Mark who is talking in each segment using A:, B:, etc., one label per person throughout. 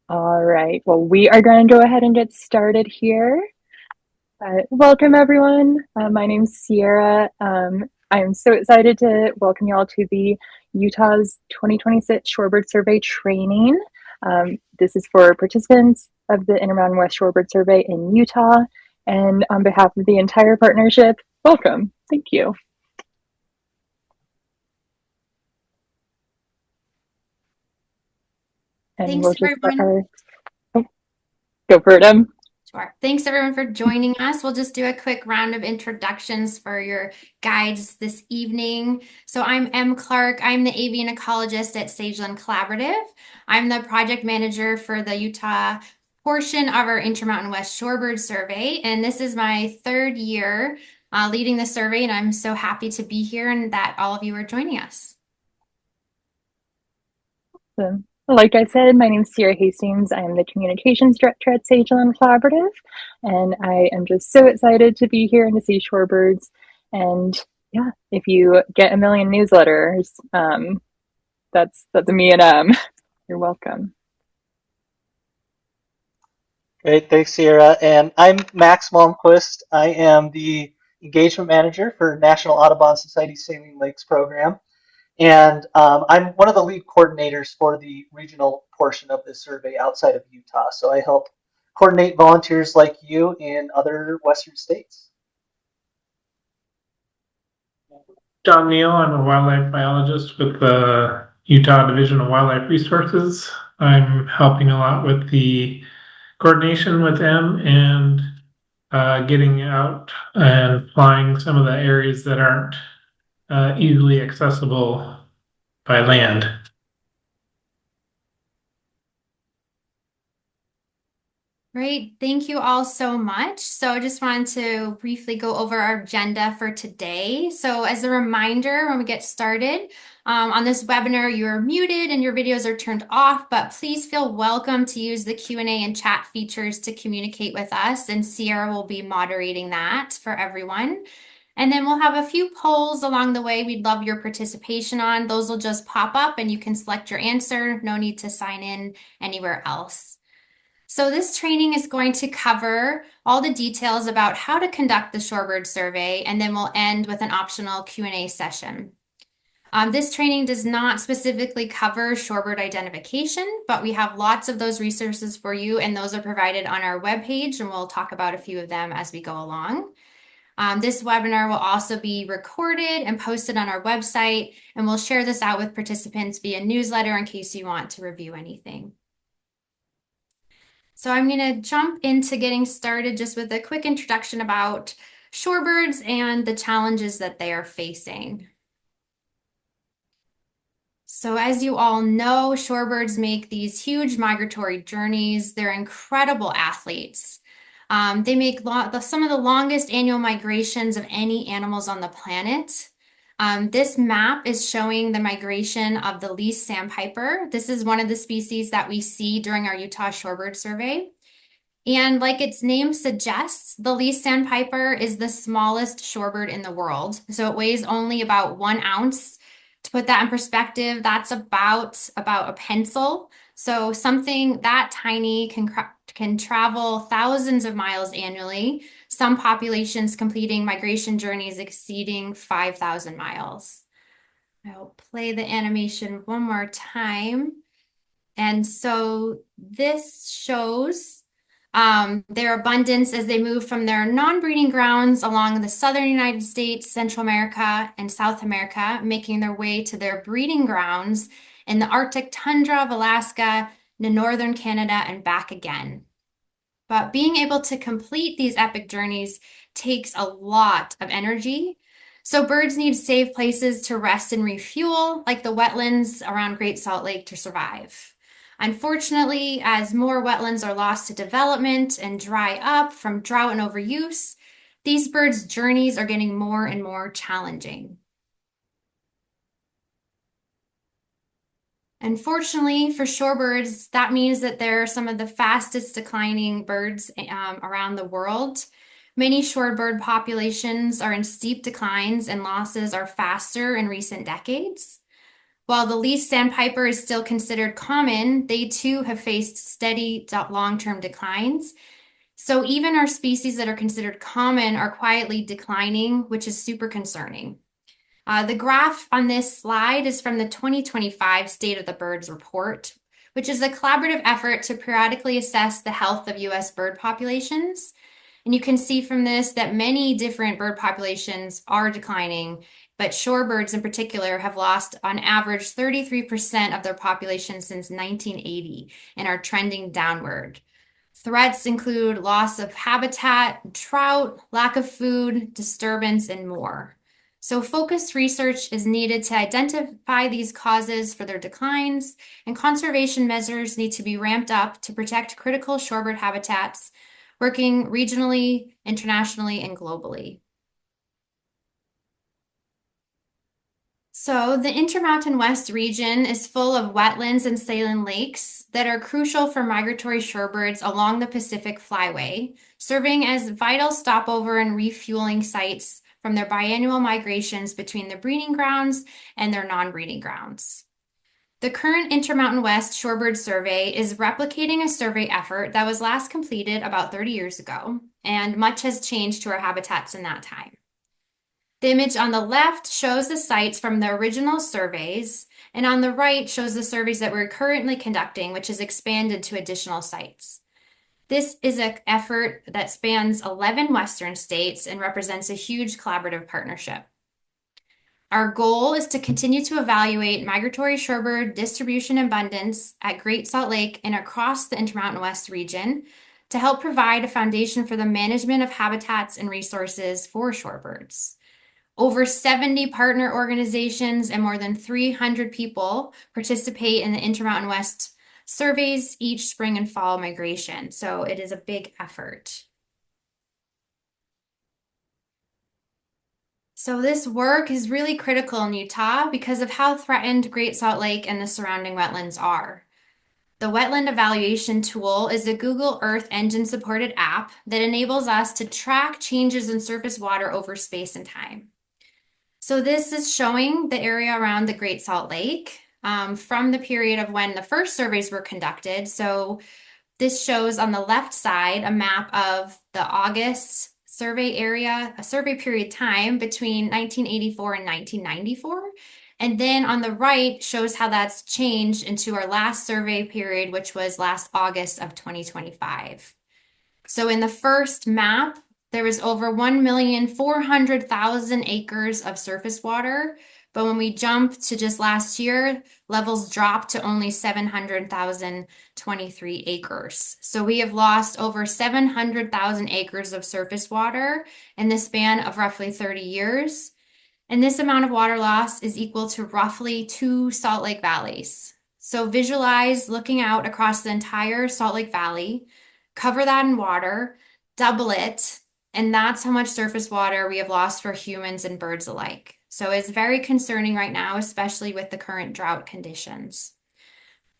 A: All right, well, we are going to go ahead and get started here. Welcome, everyone. My name's Sierra. I am so excited to welcome you all to the Utah's 2026 Shorebird Survey training. This is for participants of the Intermountain West Shorebird Survey in Utah. And on behalf of the entire partnership, welcome. Thank you. And
B: Thanks,
A: we'll just start
B: everyone.
A: our, oh, go for it,
B: Sure. Thanks, everyone, for joining us. We'll just do a quick round of introductions for your guides this evening. So I'm Em Clark. I'm the avian ecologist at Sageland Collaborative. I'm the project manager for the Utah portion of our Intermountain West Shorebird Survey. And this is my third year leading the survey, and I'm so happy to be here and that all of you are joining us.
A: So, like I said, my name is Sierra Hastings. I am the communications director at Sageland Collaborative, and I am just so excited to be here and to see shorebirds. And yeah, if you get a million newsletters, that's me and you're welcome.
C: Great, thanks, Sierra. And I'm Max Malmquist. I am the engagement manager for National Audubon Society Saline Lakes program. And I'm one of the lead coordinators for the regional portion of this survey outside of Utah. So I help coordinate volunteers like you in other Western states.
D: John Neal. I'm a wildlife biologist with the Utah Division of Wildlife Resources. I'm helping a lot with the coordination with them and getting out and flying some of the areas that aren't easily accessible by land.
B: Great. Thank you all so much. So I just wanted to briefly go over our agenda for today. So as a reminder, when we get started on this webinar, you're muted and your videos are turned off, but please feel welcome to use the Q&A and chat features to communicate with us, and Sierra will be moderating that for everyone. And then we'll have a few polls along the way we'd love your participation on. Those will just pop up and you can select your answer. No need to sign in anywhere else. So this training is going to cover all the details about how to conduct the shorebird survey, and then we'll end with an optional Q&A session. This training does not specifically cover shorebird identification, but we have lots of those resources for you, and those are provided on our webpage, and we'll talk about a few of them as we go along. This webinar will also be recorded and posted on our website, and we'll share this out with participants via newsletter in case you want to review anything. So I'm going to jump into getting started just with a quick introduction about shorebirds and the challenges that they are facing. So as you all know, shorebirds make these huge migratory journeys. They're incredible athletes. They make some of the longest annual migrations of any animals on the planet. This map is showing the migration of the least sandpiper. This is one of the species that we see during our Utah Shorebird Survey. And like its name suggests, the least sandpiper is the smallest shorebird in the world. So it weighs only about 1 ounce. To put that in perspective, that's about a pencil. So something that tiny can travel thousands of miles annually, some populations completing migration journeys exceeding 5,000 miles. I'll play the animation one more time. And so this shows their abundance as they move from their non-breeding grounds along the southern United States, Central America, and South America, making their way to their breeding grounds in the Arctic tundra of Alaska, northern Canada, and back again. But being able to complete these epic journeys takes a lot of energy. So birds need safe places to rest and refuel, like the wetlands around Great Salt Lake, to survive. Unfortunately, as more wetlands are lost to development and dry up from drought and overuse, these birds' journeys are getting more and more challenging. Unfortunately for shorebirds, that means that they're some of the fastest declining birds around the world. Many shorebird populations are in steep declines and losses are faster in recent decades. While the least sandpiper is still considered common, they too have faced steady long-term declines. So even our species that are considered common are quietly declining, which is super concerning. The graph on this slide is from the 2025 State of the Birds report, which is a collaborative effort to periodically assess the health of U.S. bird populations. And you can see from this that many different bird populations are declining, but shorebirds in particular have lost on average 33% of their population since 1980 and are trending downward. Threats include loss of habitat, trout, lack of food, disturbance, and more. So focused research is needed to identify these causes for their declines, and conservation measures need to be ramped up to protect critical shorebird habitats, working regionally, internationally, and globally. So the Intermountain West region is full of wetlands and saline lakes that are crucial for migratory shorebirds along the Pacific Flyway, serving as vital stopover and refueling sites from their biannual migrations between the breeding grounds and their non-breeding grounds. The current Intermountain West Shorebird Survey is replicating a survey effort that was last completed about 30 years ago, and much has changed to our habitats in that time. The image on the left shows the sites from the original surveys, and on the right shows the surveys that we're currently conducting, which is expanded to additional sites. This is an effort that spans 11 Western states and represents a huge collaborative partnership. Our goal is to continue to evaluate migratory shorebird distribution abundance at Great Salt Lake and across the Intermountain West region to help provide a foundation for the management of habitats and resources for shorebirds. Over 70 partner organizations and more than 300 people participate in the Intermountain West surveys each spring and fall migration. So it is a big effort. So this work is really critical in Utah because of how threatened Great Salt Lake and the surrounding wetlands are. The Wetland Evaluation Tool is a Google Earth Engine supported app that enables us to track changes in surface water over space and time. So this is showing the area around the Great Salt Lake from the period of when the first surveys were conducted. So this shows on the left side a map of the August survey area, a survey period time between 1984 and 1994. And then on the right shows how that's changed into our last survey period, which was last August of 2025. So in the first map, there was over 1,400,000 acres of surface water. But when we jump to just last year, levels dropped to only 700,023 acres. So we have lost over 700,000 acres of surface water in the span of roughly 30 years. And this amount of water loss is equal to roughly 2 Salt Lake valleys. So visualize looking out across the entire Salt Lake Valley, cover that in water, double it, and that's how much surface water we have lost for humans and birds alike. So it's very concerning right now, especially with the current drought conditions.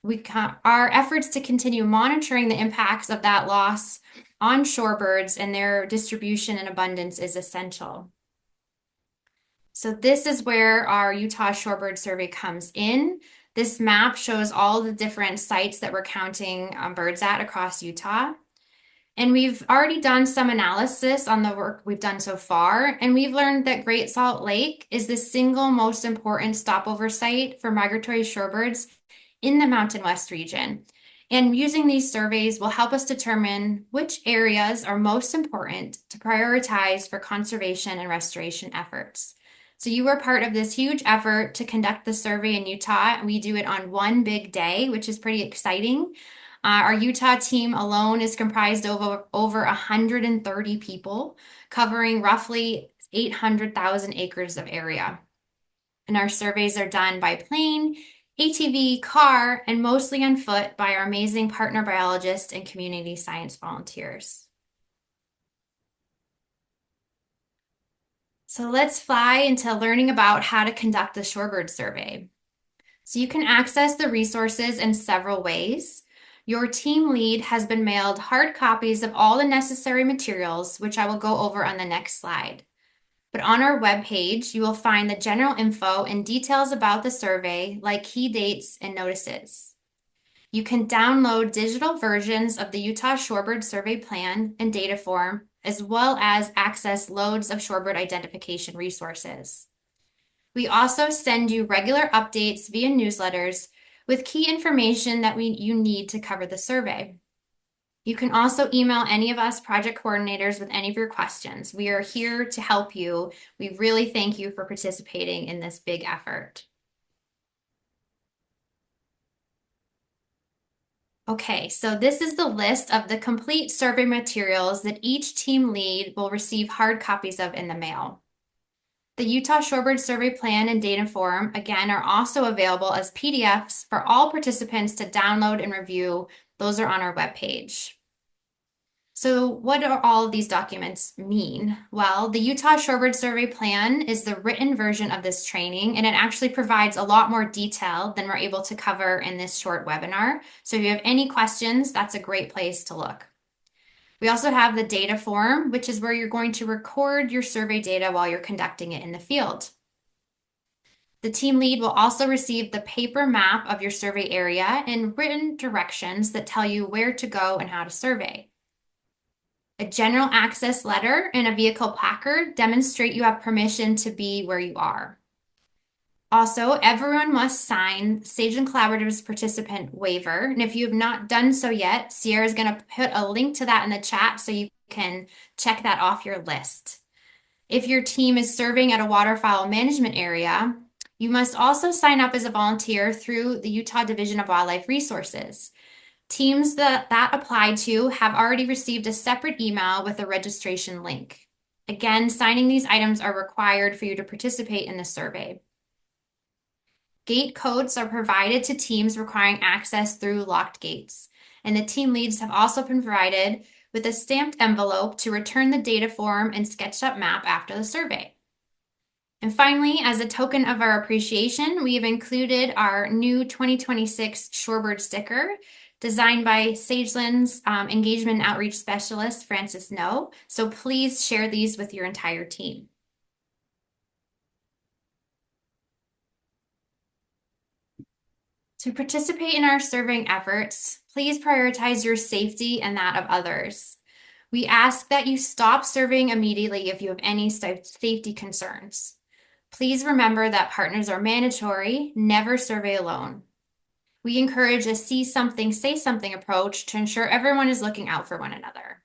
B: Our efforts to continue monitoring the impacts of that loss on shorebirds and their distribution and abundance is essential. So this is where our Utah Shorebird Survey comes in. This map shows all the different sites that we're counting birds at across Utah. And we've already done some analysis on the work we've done so far, and we've learned that Great Salt Lake is the single most important stopover site for migratory shorebirds in the Mountain West region. And using these surveys will help us determine which areas are most important to prioritize for conservation and restoration efforts. So you were part of this huge effort to conduct the survey in Utah, and we do it on one big day, which is pretty exciting. Our Utah team alone is comprised of over 130 people, covering roughly 800,000 acres of area. And our surveys are done by plane, ATV, car, and mostly on foot by our amazing partner biologists and community science volunteers. So let's fly into learning about how to conduct the shorebird survey. So you can access the resources in several ways. Your team lead has been mailed hard copies of all the necessary materials, which I will go over on the next slide. But on our webpage, you will find the general info and details about the survey, like key dates and notices. You can download digital versions of the Utah Shorebird Survey Plan and data form, as well as access loads of shorebird identification resources. We also send you regular updates via newsletters with key information that you need to cover the survey. You can also email any of us project coordinators with any of your questions. We are here to help you. We really thank you for participating in this big effort. Okay, so this is the list of the complete survey materials that each team lead will receive hard copies of in the mail. The Utah Shorebird Survey Plan and data form, again, are also available as PDFs for all participants to download and review. Those are on our webpage. So what do all of these documents mean? Well, the Utah Shorebird Survey Plan is the written version of this training, and it actually provides a lot more detail than we're able to cover in this short webinar. So if you have any questions, that's a great place to look. We also have the data form, which is where you're going to record your survey data while you're conducting it in the field. The team lead will also receive the paper map of your survey area and written directions that tell you where to go and how to survey. A general access letter and a vehicle placard demonstrate you have permission to be where you are. Also, everyone must sign Sageland Collaborative's participant waiver. And if you have not done so yet, Sierra is going to put a link to that in the chat so you can check that off your list. If your team is serving at a waterfowl management area, you must also sign up as a volunteer through the Utah Division of Wildlife Resources. Teams that apply to have already received a separate email with a registration link. Again, signing these items are required for you to participate in the survey. Gate codes are provided to teams requiring access through locked gates, and the team leads have also been provided with a stamped envelope to return the data form and sketched up map after the survey. And finally, as a token of our appreciation, we have included our new 2026 Shorebird sticker designed by Sageland's engagement and outreach specialist, Francis No. So please share these with your entire team. To participate in our surveying efforts, please prioritize your safety and that of others. We ask that you stop surveying immediately if you have any safety concerns. Please remember that partners are mandatory, never survey alone. We encourage a see something, say something approach to ensure everyone is looking out for one another.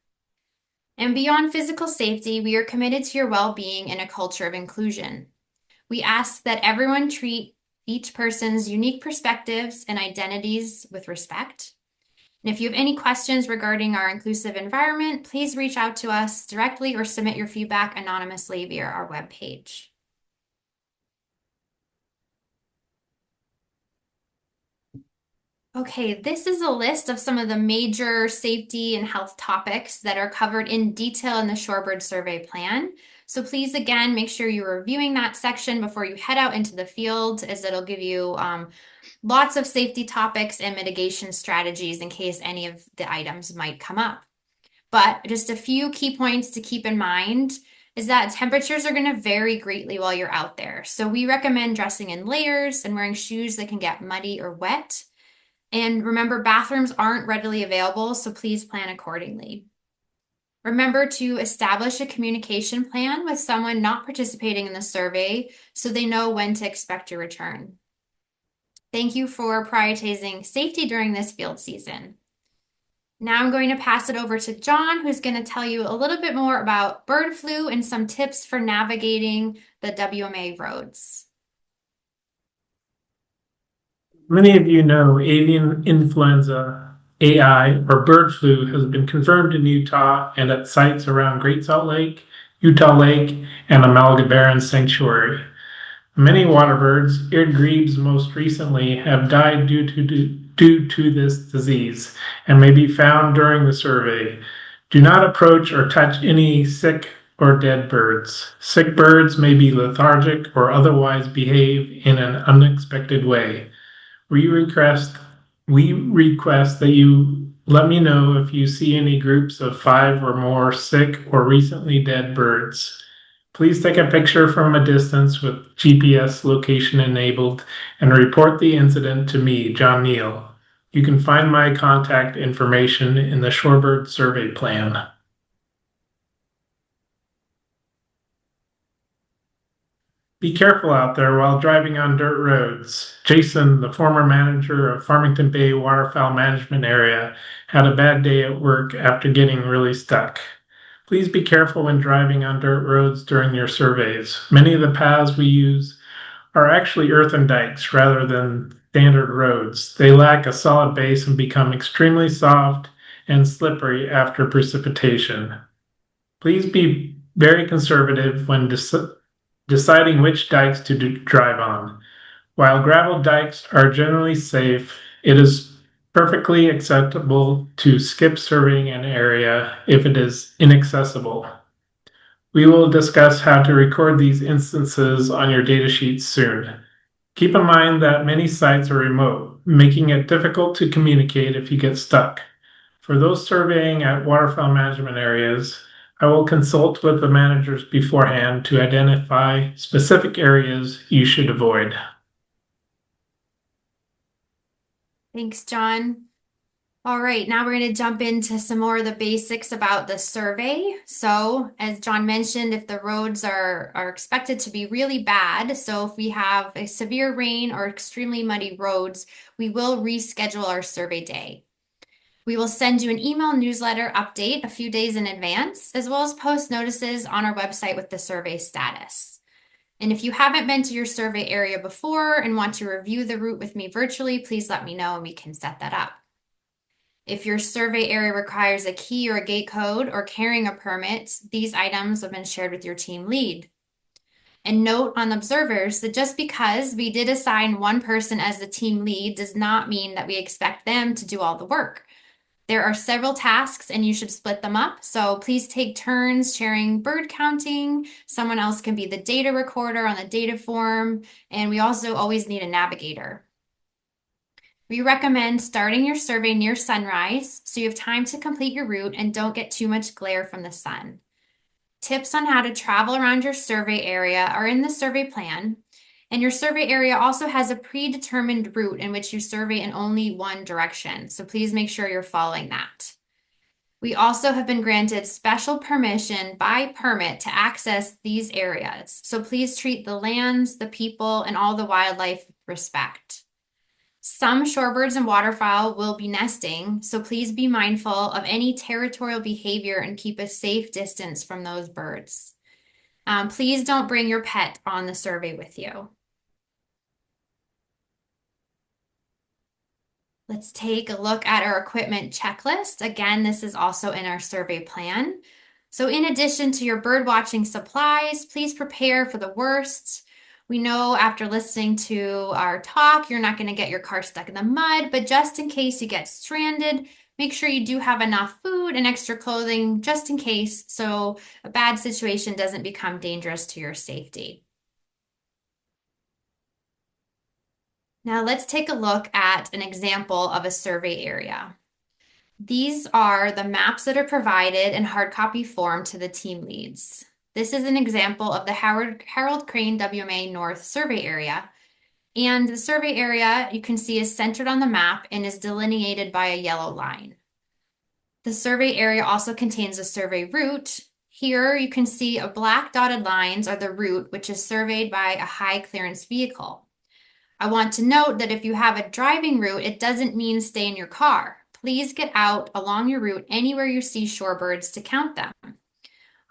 B: And beyond physical safety, we are committed to your well-being in a culture of inclusion. We ask that everyone treat each person's unique perspectives and identities with respect. And if you have any questions regarding our inclusive environment, please reach out to us directly or submit your feedback anonymously via our webpage. Okay, this is a list of some of the major safety and health topics that are covered in detail in the Shorebird Survey Plan. So please, again, make sure you're reviewing that section before you head out into the field, as it'll give you lots of safety topics and mitigation strategies in case any of the items might come up. But just a few key points to keep in mind is that temperatures are going to vary greatly while you're out there. So we recommend dressing in layers and wearing shoes that can get muddy or wet. And remember, bathrooms aren't readily available, so please plan accordingly. Remember to establish a communication plan with someone not participating in the survey so they know when to expect your return. Thank you for prioritizing safety during this field season. Now I'm going to pass it over to John, who's going to tell you a little bit more about bird flu and some tips for navigating the WMA roads.
D: Many of you know avian influenza, AI, or bird flu has been confirmed in Utah and at sites around Great Salt Lake, Utah Lake, and Amalga Barren Sanctuary. Many water birds, eared grebes most recently, have died due to this disease and may be found during the survey. Do not approach or touch any sick or dead birds. Sick birds may be lethargic or otherwise behave in an unexpected way. We request that you let me know if you see any groups of 5 or more sick or recently dead birds. Please take a picture from a distance with GPS location enabled and report the incident to me, John Neal. You can find my contact information in the Shorebird Survey plan. Be careful out there while driving on dirt roads. Jason, the former manager of Farmington Bay Waterfowl Management Area, had a bad day at work after getting really stuck. Please be careful when driving on dirt roads during your surveys. Many of the paths we use are actually earthen dikes rather than standard roads. They lack a solid base and become extremely soft and slippery after precipitation. Please be very conservative when deciding which dikes to drive on. While gravel dikes are generally safe, it is perfectly acceptable to skip surveying an area if it is inaccessible. We will discuss how to record these instances on your datasheet soon. Keep in mind that many sites are remote, making it difficult to communicate if you get stuck. For those surveying at waterfowl management areas, I will consult with the managers beforehand to identify specific areas you should avoid.
B: Thanks, John. All right, now we're going to jump into some more of the basics about the survey. So, as John mentioned, if the roads are expected to be really bad, so if we have a severe rain or extremely muddy roads, we will reschedule our survey day. We will send you an email newsletter update a few days in advance, as well as post notices on our website with the survey status. And if you haven't been to your survey area before and want to review the route with me virtually, please let me know and we can set that up. If your survey area requires a key or a gate code or carrying a permit, these items have been shared with your team lead. And note on observers that just because we did assign one person as the team lead does not mean that we expect them to do all the work. There are several tasks and you should split them up. So please take turns sharing bird counting. Someone else can be the data recorder on the data form. And we also always need a navigator. We recommend starting your survey near sunrise so you have time to complete your route and don't get too much glare from the sun. Tips on how to travel around your survey area are in the survey plan. And your survey area also has a predetermined route in which you survey in only one direction. So please make sure you're following that. We also have been granted special permission by permit to access these areas. So please treat the lands, the people, and all the wildlife with respect. Some shorebirds and waterfowl will be nesting, so please be mindful of any territorial behavior and keep a safe distance from those birds. Please don't bring your pet on the survey with you. Let's take a look at our equipment checklist. Again, this is also in our survey plan. So in addition to your bird watching supplies, please prepare for the worst. We know after listening to our talk, you're not going to get your car stuck in the mud, but just in case you get stranded, make sure you do have enough food and extra clothing just in case, so a bad situation doesn't become dangerous to your safety. Now let's take a look at an example of a survey area. These are the maps that are provided in hard copy form to the team leads. This is an example of the Harold Crane WMA North survey area. And the survey area you can see is centered on the map and is delineated by a yellow line. The survey area also contains a survey route. Here you can see a black dotted lines are the route, which is surveyed by a high clearance vehicle. I want to note that if you have a driving route, it doesn't mean stay in your car. Please get out along your route anywhere you see shorebirds to count them.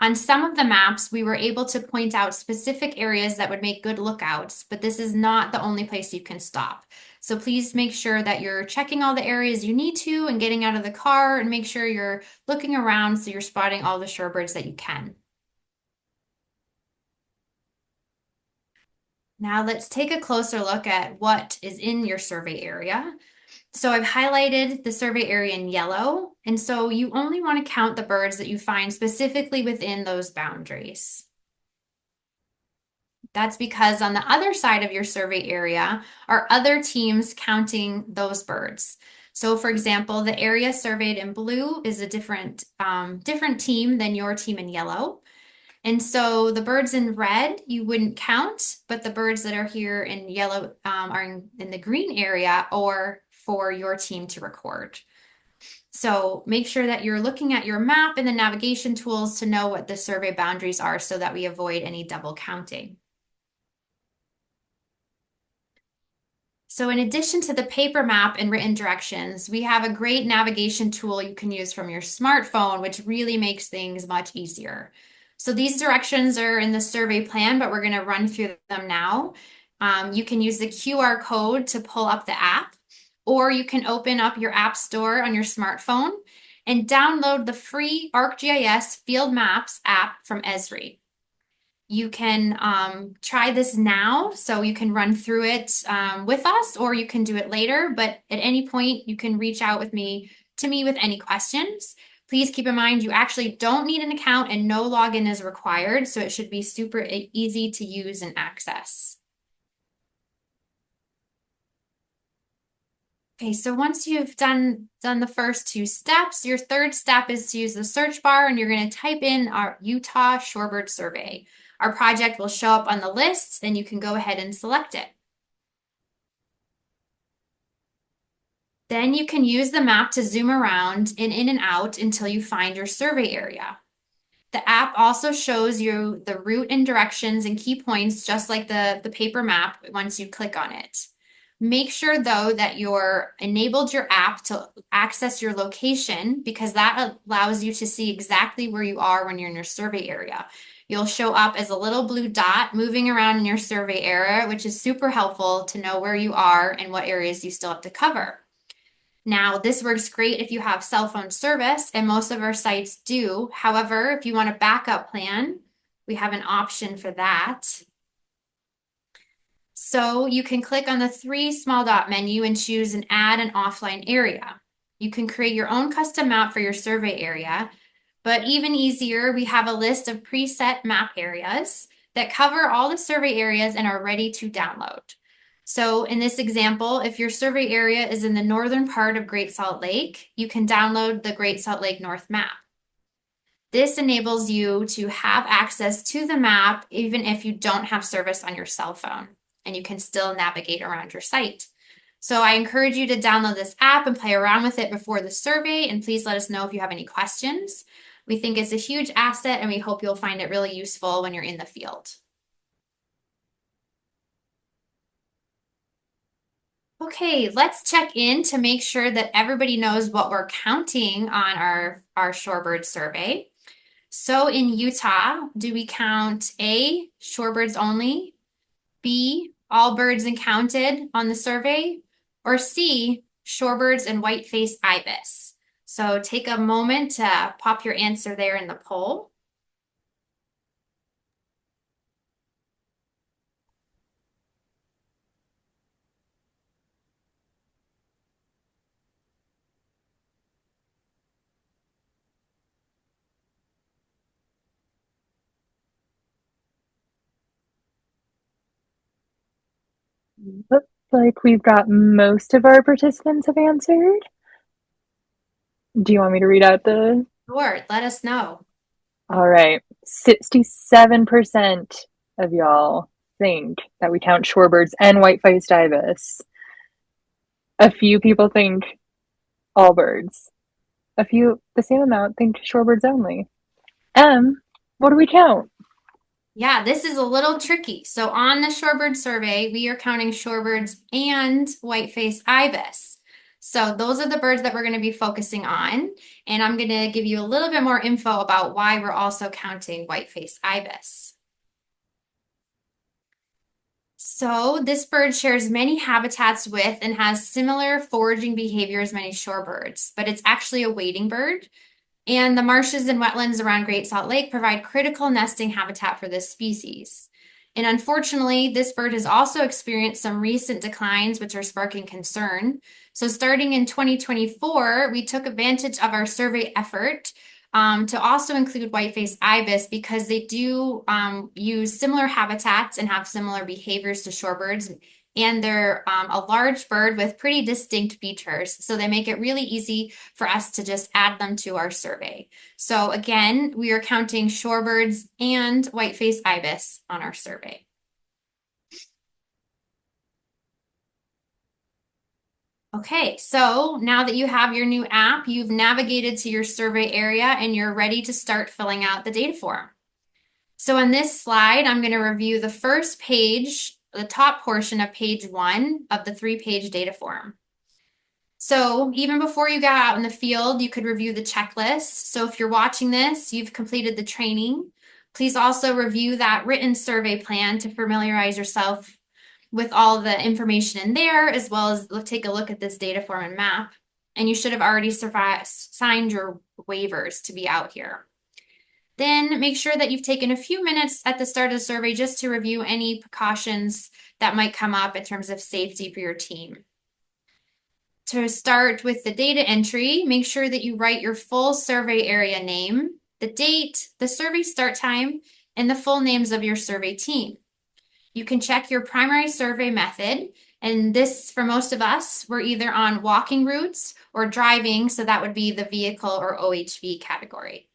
B: On some of the maps, we were able to point out specific areas that would make good lookouts, but this is not the only place you can stop. So please make sure that you're checking all the areas you need to and getting out of the car, and make sure you're looking around so you're spotting all the shorebirds that you can. Now let's take a closer look at what is in your survey area. So I've highlighted the survey area in yellow, and so you only want to count the birds that you find specifically within those boundaries. That's because on the other side of your survey area are other teams counting those birds. So for example, the area surveyed in blue is a different team than your team in yellow. And so the birds in red you wouldn't count, but the birds that are here in yellow are in the green area or for your team to record. So make sure that you're looking at your map and the navigation tools to know what the survey boundaries are so that we avoid any double counting. So in addition to the paper map and written directions, we have a great navigation tool you can use from your smartphone, which really makes things much easier. So these directions are in the survey plan, but we're going to run through them now. You can use the QR code to pull up the app, or you can open up your app store on your smartphone and download the free ArcGIS Field Maps app from Esri. You can try this now, so you can run through it with us, or you can do it later. But at any point, you can reach out with me with any questions. Please keep in mind you actually don't need an account and no login is required, so it should be super easy to use and access. Okay, so once you've done the first two steps, your third step is to use the search bar and you're going to type in our Utah Shorebird Survey. Our project will show up on the list and you can go ahead and select it. Then you can use the map to zoom around and in and out until you find your survey area. The app also shows you the route and directions and key points, just like the paper map once you click on it. Make sure though that you're enabled your app to access your location, because that allows you to see exactly where you are when you're in your survey area. You'll show up as a little blue dot moving around in your survey area, which is super helpful to know where you are and what areas you still have to cover. Now, this works great if you have cell phone service, and most of our sites do. However, if you want a backup plan, we have an option for that. So you can click on the three small dot menu and choose an add an offline area. You can create your own custom map for your survey area, but even easier, we have a list of preset map areas that cover all the survey areas and are ready to download. So in this example, if your survey area is in the northern part of Great Salt Lake, you can download the Great Salt Lake North map. This enables you to have access to the map even if you don't have service on your cell phone, and you can still navigate around your site. So I encourage you to download this app and play around with it before the survey, and please let us know if you have any questions. We think it's a huge asset and we hope you'll find it really useful when you're in the field. Okay, let's check in to make sure that everybody knows what we're counting on our shorebird survey. So in Utah, do we count A, shorebirds only, B, all birds and counted on the survey, or C, shorebirds and white-faced ibis? So take a moment to pop your answer there in the poll.
A: Looks like we've got most of our participants have answered. Do you want me to read out the?
B: Sure, let us know.
A: All right. 67% of y'all think that we count shorebirds and white-faced ibis. A few people think all birds. A few, the same amount, think shorebirds only. What do we count?
B: Yeah, this is a little tricky. So on the shorebird survey, we are counting shorebirds and white-faced ibis. So those are the birds that we're going to be focusing on. And I'm going to give you a little bit more info about why we're also counting white-faced ibis. So this bird shares many habitats with and has similar foraging behavior as many shorebirds, but it's actually a wading bird. And the marshes and wetlands around Great Salt Lake provide critical nesting habitat for this species. And unfortunately, this bird has also experienced some recent declines, which are sparking concern. So starting in 2024, we took advantage of our survey effort to also include white-faced ibis, because they do use similar habitats and have similar behaviors to shorebirds, and they're a large bird with pretty distinct features. So they make it really easy for us to just add them to our survey. So again, we are counting shorebirds and white-faced ibis on our survey. Okay, so now that you have your new app, you've navigated to your survey area and you're ready to start filling out the data form. So on this slide, I'm going to review the first page, the top portion of page 1 of the 3-page data form. So even before you got out in the field, you could review the checklist. So if you're watching this, you've completed the training. Please also review that written survey plan to familiarize yourself with all the information in there, as well as take a look at this data form and map. And you should have already signed your waivers to be out here. Then make sure that you've taken a few minutes at the start of the survey just to review any precautions that might come up in terms of safety for your team. To start with the data entry, make sure that you write your full survey area name, the date, the survey start time, and the full names of your survey team. You can check your primary survey method, and this, for most of us, we're either on walking routes or driving, so that would be the vehicle or OHV category.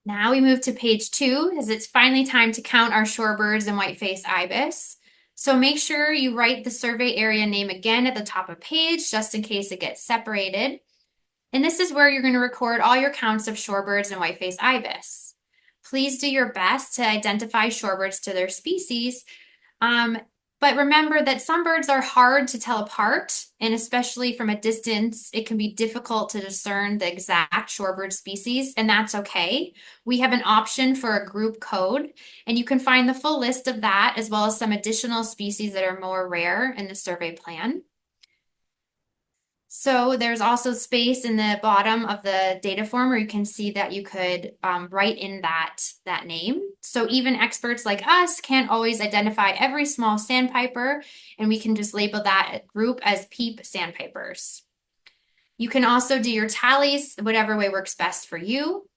B: Now we move to page 2, as it's finally time to count our shorebirds and white-faced ibis. So make sure you write the survey area name again at the top of page, just in case it gets separated. And this is where you're going to record all your counts of shorebirds and white-faced ibis. Please do your best to identify shorebirds to their species, but remember that some birds are hard to tell apart, and especially from a distance, it can be difficult to discern the exact shorebird species, and that's okay. We have an option for a group code, and you can find the full list of that, as well as some additional species that are more rare in the survey plan. So there's also space in the bottom of the data form where you can see that you could write in that name. So even experts like us can't always identify every small sandpiper, and we can just label that group as peep sandpipers. You can also do your tallies, whatever way works best for you.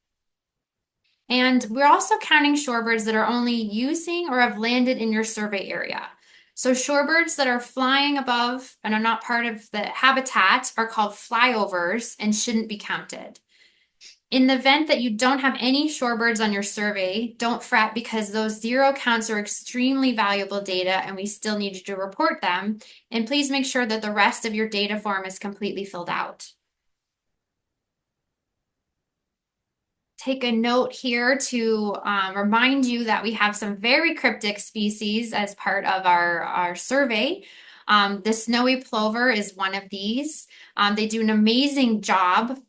B: And we're also counting shorebirds that are only using or have landed in your survey area. So shorebirds that are flying above and are not part of the habitat are called flyovers and shouldn't be counted. In the event that you don't have any shorebirds on your survey, don't fret, because those 0 counts are extremely valuable data and we still need you to report them. And please make sure that the rest of your data form is completely filled out. Take a note here to remind you that we have some very cryptic species as part of our survey. The snowy plover is one of these. They do an amazing job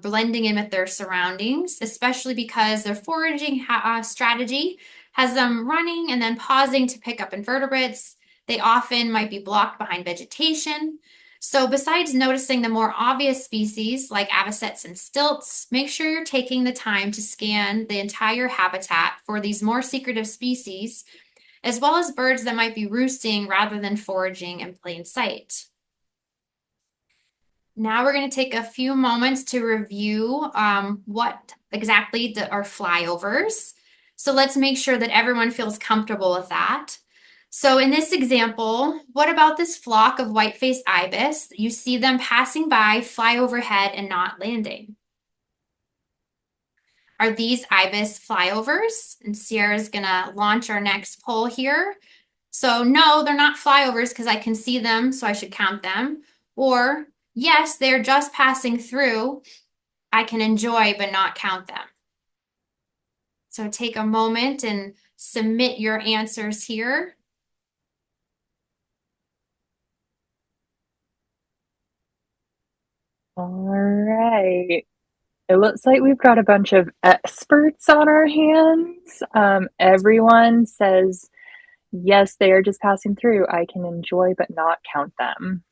B: blending in with their surroundings, especially because their foraging strategy has them running and then pausing to pick up invertebrates. They often might be blocked behind vegetation. So besides noticing the more obvious species like avocets and stilts, make sure you're taking the time to scan the entire habitat for these more secretive species, as well as birds that might be roosting rather than foraging in plain sight. Now we're going to take a few moments to review what exactly are flyovers. So let's make sure that everyone feels comfortable with that. So in this example, what about this flock of white-faced ibis? You see them passing by, fly overhead, and not landing. Are these ibis flyovers? And Sierra's gonna launch our next poll here. So no, they're not flyovers because I can see them, so I should count them. Or yes, they're just passing through. I can enjoy but not count them. So take a moment and submit your answers here.
A: All right. It looks like we've got a bunch of experts on our hands. Everyone says, yes, they are just passing through. I can enjoy but not count them.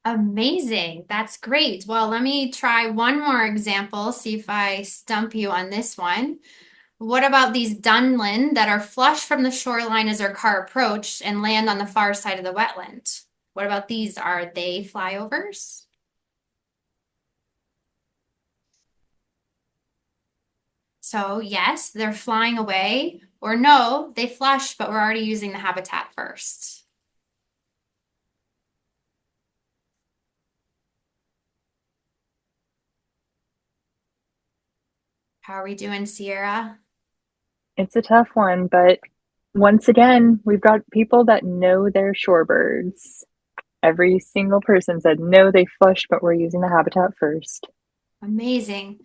B: Amazing. That's great. Well, let me try one more example, see if I stump you on this one. What about these dunlin that are flush from the shoreline as our car approached and land on the far side of the wetland? What about these? Are they flyovers? So yes, they're flying away, Or no, they flush, but we're already using the habitat first. How are we doing, Sierra?
A: It's a tough one, but once again, we've got people that know their shorebirds. Every single person said no, they flushed, but we're using the habitat first.
B: Amazing.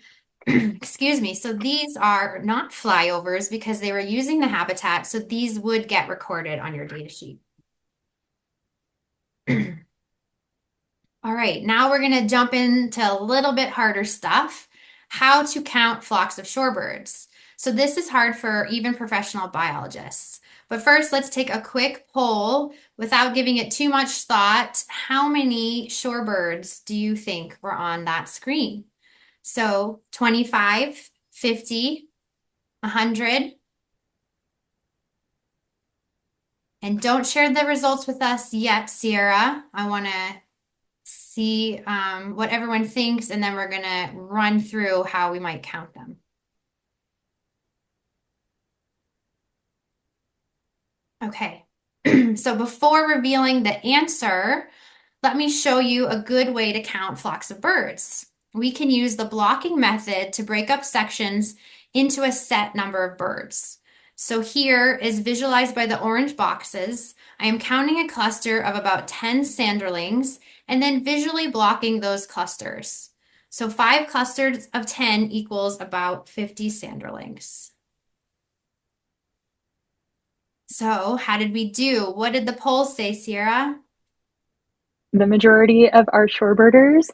B: Excuse me. So these are not flyovers because they were using the habitat, so these would get recorded on your data sheet. All right, now we're going to jump into a little bit harder stuff, how to count flocks of shorebirds. So this is hard for even professional biologists. But first, let's take a quick poll without giving it too much thought. How many shorebirds do you think were on that screen? So 25, 50, 100. And don't share the results with us yet, Sierra. I want to see what everyone thinks, and then we're going to run through how we might count them. Okay, so before revealing the answer, let me show you a good way to count flocks of birds. We can use the blocking method to break up sections into a set number of birds. So here is visualized by the orange boxes. I am counting a cluster of about 10 sanderlings and then visually blocking those clusters. So 5 clusters of 10 equals about 50 sanderlings. So how did we do? What did the poll say, Sierra?
A: The majority of our shorebirders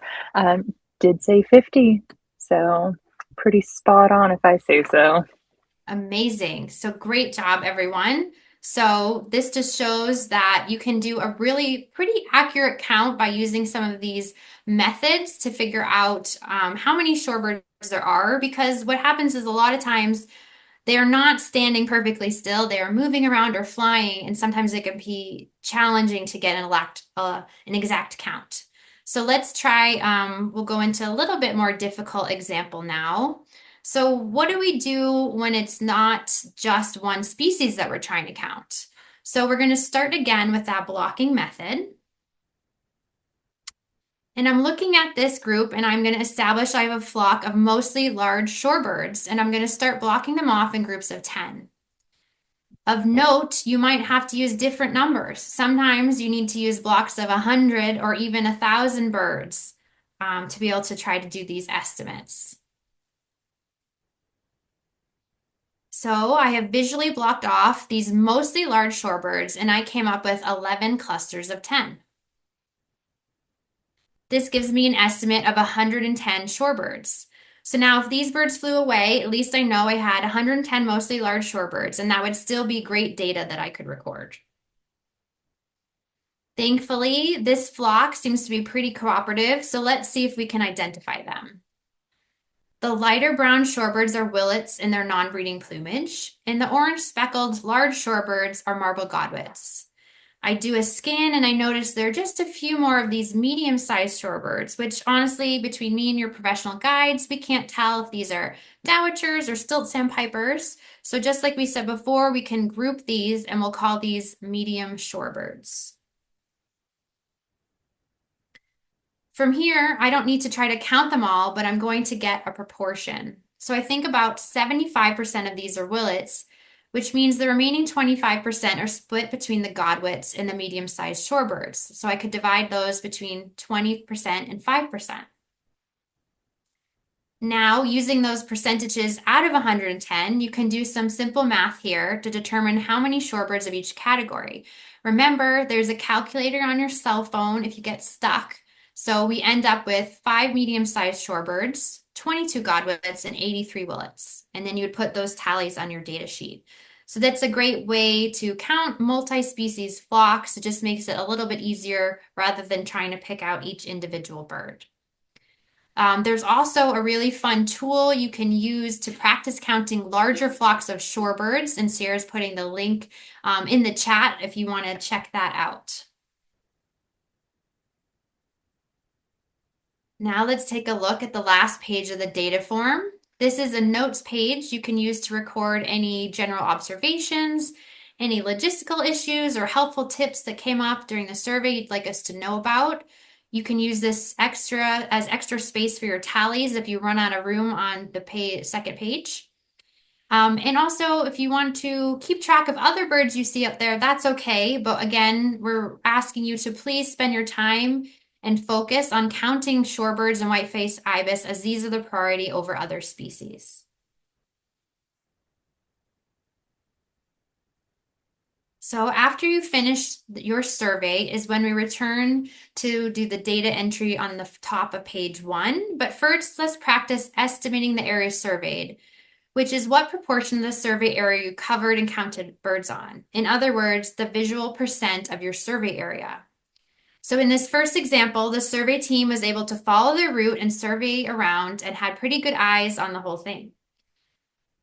A: did say 50, so pretty spot on if I say so.
B: Amazing. So great job, everyone. So this just shows that you can do a really pretty accurate count by using some of these methods to figure out how many shorebirds there are, because what happens is a lot of times they are not standing perfectly still. They are moving around or flying, and sometimes it can be challenging to get an exact count. So let's try, we'll go into a little bit more difficult example now. So what do we do when it's not just one species that we're trying to count? So we're going to start again with that blocking method. And I'm looking at this group and I'm going to establish I have a flock of mostly large shorebirds, and I'm going to start blocking them off in groups of 10. Of note, you might have to use different numbers. Sometimes you need to use blocks of 100 or even 1,000 birds to be able to try to do these estimates. So I have visually blocked off these mostly large shorebirds, and I came up with 11 clusters of 10. This gives me an estimate of 110 shorebirds. So now if these birds flew away, at least I know I had 110 mostly large shorebirds, and that would still be great data that I could record. Thankfully, this flock seems to be pretty cooperative, so let's see if we can identify them. The lighter brown shorebirds are willets in their non-breeding plumage, and the orange speckled large shorebirds are marble godwits. I do a scan and I notice there are just a few more of these medium-sized shorebirds, which honestly, between me and your professional guides, we can't tell if these are dowitchers or stilt sandpipers. So just like we said before, we can group these and we'll call these medium shorebirds. From here, I don't need to try to count them all, but I'm going to get a proportion. So I think about 75% of these are willets, which means the remaining 25% are split between the godwits and the medium-sized shorebirds. So I could divide those between 20% and 5%. Now, using those percentages out of 110, you can do some simple math here to determine how many shorebirds of each category. Remember, there's a calculator on your cell phone if you get stuck. So we end up with 5 medium-sized shorebirds, 22 godwits, and 83 willets. And then you would put those tallies on your data sheet. So that's a great way to count multi-species flocks. It just makes it a little bit easier rather than trying to pick out each individual bird. There's also a really fun tool you can use to practice counting larger flocks of shorebirds, and Sierra's putting the link in the chat if you want to check that out. Now let's take a look at the last page of the data form. This is a notes page you can use to record any general observations, any logistical issues, or helpful tips that came up during the survey you'd like us to know about. You can use this as extra space for your tallies if you run out of room on the second page. And also, if you want to keep track of other birds you see up there, that's okay. But again, we're asking you to please spend your time and focus on counting shorebirds and white-faced ibis, as these are the priority over other species. So after you finish your survey is when we return to do the data entry on the top of page 1. But first, let's practice estimating the area surveyed, which is what proportion of the survey area you covered and counted birds on. In other words, the visual percent of your survey area. So in this first example, the survey team was able to follow their route and survey around and had pretty good eyes on the whole thing.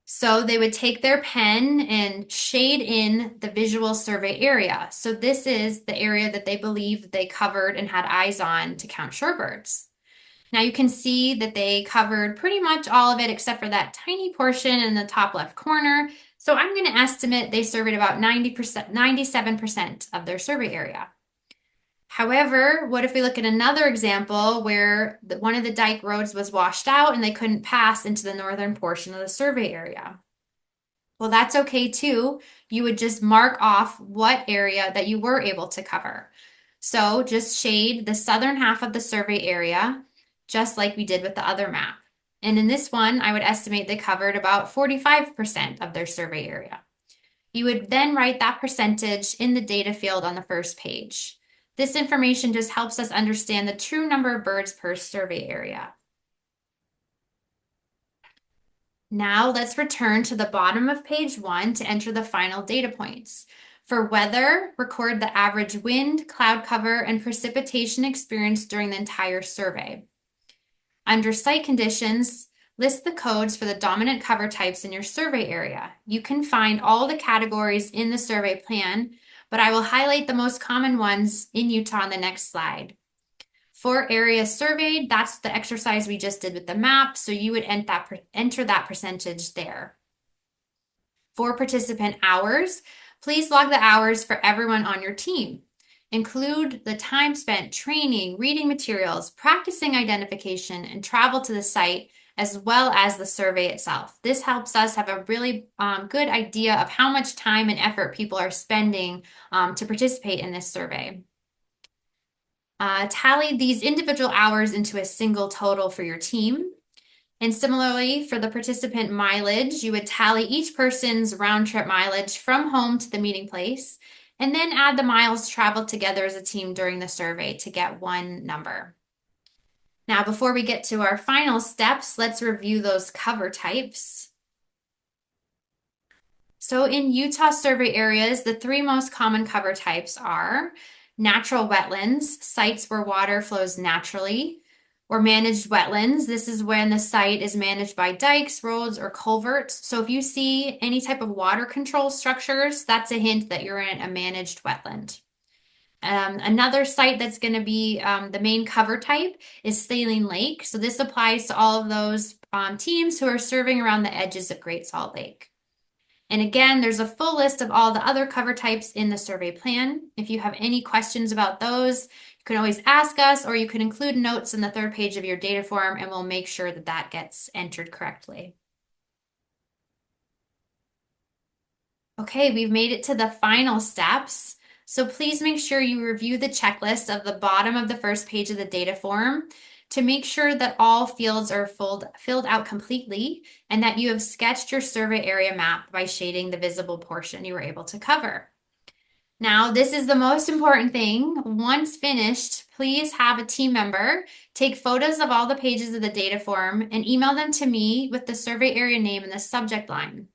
B: So they would take their pen and shade in the visual survey area. So this is the area that they believe they covered and had eyes on to count shorebirds. Now you can see that they covered pretty much all of it except for that tiny portion in the top left corner. So I'm going to estimate they surveyed about 90%, 97% of their survey area. However, what if we look at another example where one of the dike roads was washed out and they couldn't pass into the northern portion of the survey area? Well, that's okay too. You would just mark off what area that you were able to cover. So just shade the southern half of the survey area, just like we did with the other map. And in this one, I would estimate they covered about 45% of their survey area. You would then write that percentage in the data field on the first page. This information just helps us understand the true number of birds per survey area. Now let's return to the bottom of page 1 to enter the final data points. For weather, record the average wind, cloud cover, and precipitation experienced during the entire survey. Under site conditions, list the codes for the dominant cover types in your survey area. You can find all the categories in the survey plan, but I will highlight the most common ones in Utah on the next slide. For area surveyed, that's the exercise we just did with the map, so you would enter that percentage there. For participant hours, please log the hours for everyone on your team. Include the time spent training, reading materials, practicing identification, and travel to the site, as well as the survey itself. This helps us have a really good idea of how much time and effort people are spending to participate in this survey. Tally these individual hours into a single total for your team. And similarly, for the participant mileage, you would tally each person's round trip mileage from home to the meeting place, and then add the miles traveled together as a team during the survey to get one number. Now, before we get to our final steps, let's review those cover types. So in Utah survey areas, the 3 most common cover types are natural wetlands, sites where water flows naturally, or managed wetlands. This is when the site is managed by dikes, roads, or culverts. So if you see any type of water control structures, that's a hint that you're in a managed wetland. Another site that's going to be the main cover type is Saline Lake. So this applies to all of those teams who are serving around the edges of Great Salt Lake. And again, there's a full list of all the other cover types in the survey plan. If you have any questions about those, you can always ask us, or you can include notes in the 3rd page of your data form, and we'll make sure that that gets entered correctly. Okay, we've made it to the final steps. So please make sure you review the checklist at the bottom of the first page of the data form to make sure that all fields are filled out completely and that you have sketched your survey area map by shading the visible portion you were able to cover. Now, this is the most important thing. Once finished, please have a team member take photos of all the pages of the data form and email them to me with the survey area name in the subject line.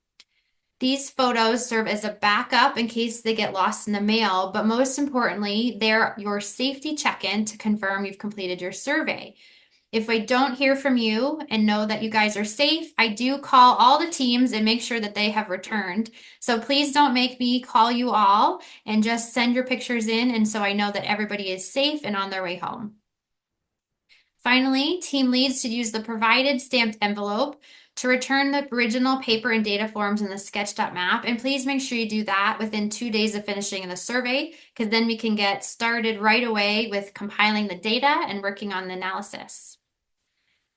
B: These photos serve as a backup in case they get lost in the mail, but most importantly, they're your safety check-in to confirm you've completed your survey. If I don't hear from you and know that you guys are safe, I do call all the teams and make sure that they have returned. So please don't make me call you all, and just send your pictures in, and so I know that everybody is safe and on their way home. Finally, team leads should use the provided stamped envelope to return the original paper and data forms in the sketch.map. And please make sure you do that within 2 days of finishing the survey, because then we can get started right away with compiling the data and working on the analysis.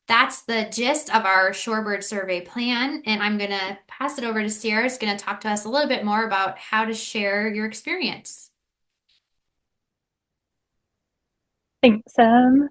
B: That's the gist of our Shorebird survey plan, and I'm going to pass it over to Sierra, who's going to talk to us a little bit more about how to share your experience.
A: Thanks, Sam.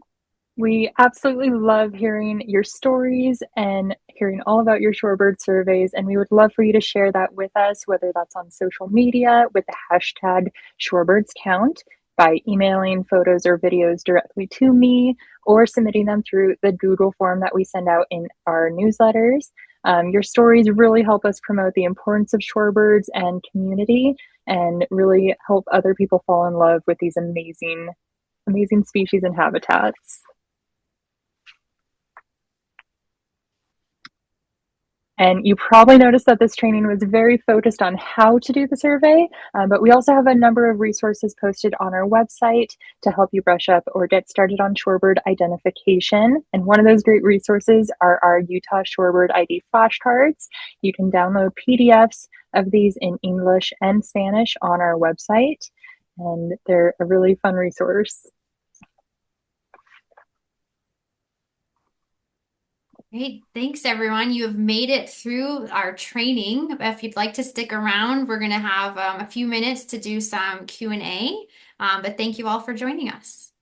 A: We absolutely love hearing your stories and hearing all about your shorebird surveys, and we would love for you to share that with us, whether that's on social media with the hashtag ShorebirdsCount, by emailing photos or videos directly to me, or submitting them through the Google form that we send out in our newsletters. Your stories really help us promote the importance of shorebirds and community, and really help other people fall in love with these amazing species and habitats. And you probably noticed that this training was very focused on how to do the survey, but we also have a number of resources posted on our website to help you brush up or get started on shorebird identification. And one of those great resources are our Utah Shorebird ID flashcards. You can download PDFs of these in English and Spanish on our website, and they're a really fun resource.
B: Great. Thanks, everyone. You have made it through our training. If you'd like to stick around, we're going to have a few minutes to do some Q&A, but thank you all for joining us.